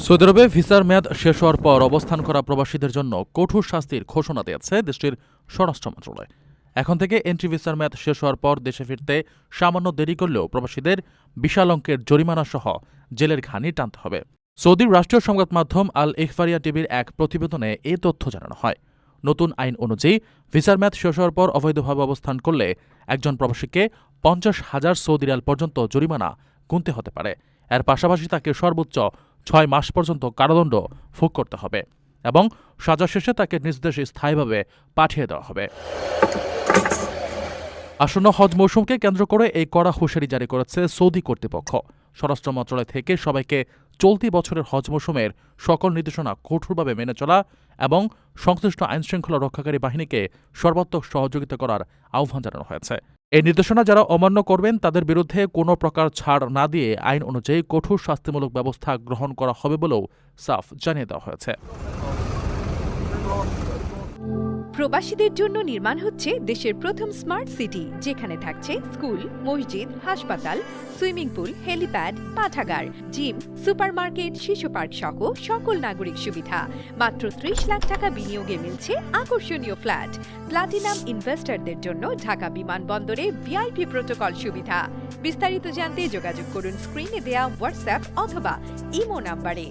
Saudi আরবে ভিসার মেয়াদ শেষ হওয়ার পর অবস্থান করা প্রবাসীদের জন্য কঠোর শাস্তির ঘোষণা দিয়েছে দেশটির স্বরাষ্ট্র মন্ত্রণালয়। এখন থেকে এন্ট্রি ভিসার মেয়াদ শেষ হওয়ার পর দেশে ফিরতে সামান্য দেরি করলেও প্রবাসীদের বিশাল অঙ্কের জরিমানা সহ জেলের ঘানি টানতে হবে। সৌদির রাষ্ট্রীয় সংবাদ মাধ্যম আল ইখবারিয়া টিভির এক প্রতিবেদনে এ তথ্য জানানো হয়। নতুন আইন অনুযায়ী ভিসার মেয়াদ শেষ হওয়ার পর অবৈধভাবে অবস্থান করলে একজন প্রবাসীকে ৫০,০০০ সৌদি রিয়াল পর্যন্ত জরিমানা গুনতে হতে পারে। এর পাশাপাশি তাকে সর্বোচ্চ ৬ মাস পর্যন্ত কারাদণ্ড ভোগ করতে হবে এবং সাজা শেষে তাকে নিজ দেশে স্থায়ীভাবে পাঠিয়ে দেওয়া হবে। আসন্ন হজ মৌসুমকে কেন্দ্র করে এই কড়া হুঁশিয়ারি জারি করেছে সৌদি কর্তৃপক্ষ। স্বরাষ্ট্র মন্ত্রণালয় থেকে সবাইকে চলতি বছরের হজ মৌসুমের সকল নির্দেশনা কঠোরভাবে মেনে চলা এবং সংশ্লিষ্ট আইনশৃঙ্খলা রক্ষাকারী বাহিনীকে সর্বাত্মক সহযোগিতা করার আহ্বান জানানো হয়েছে। এই নির্দেশনা যারা অমান্য করবেন তাদের বিরুদ্ধে কোনো প্রকার ছাড় না দিয়ে আইন অনুযায়ী কঠোর শাস্তিমূলক ব্যবস্থা গ্রহণ করা হবে বলেও সাফ জানিয়ে দেওয়া হয়েছে। প্রবাসীদের জন্য নির্মাণ হচ্ছে দেশের প্রথম স্মার্ট সিটি, যেখানে থাকছে স্কুল, মসজিদ, হাসপাতাল, সুইমিং পুল, হেলিপ্যাড, পাঠাগার, জিম, সুপারমার্কেট, শিশু পার্ক সহ সকল নাগরিক সুবিধা। মাত্র ৩০ লাখ টাকা বিনিয়োগে মিলছে আকর্ষণীয় ফ্ল্যাট। প্লাটিনাম ইনভেস্টরদের জন্য ঢাকা বিমানবন্দরে ভিআইপি প্রোটোকল সুবিধা। বিস্তারিত জানতে যোগাযোগ করুন স্ক্রিনে দেয়া হোয়াটসঅ্যাপ অথবা ইমো নাম্বারে।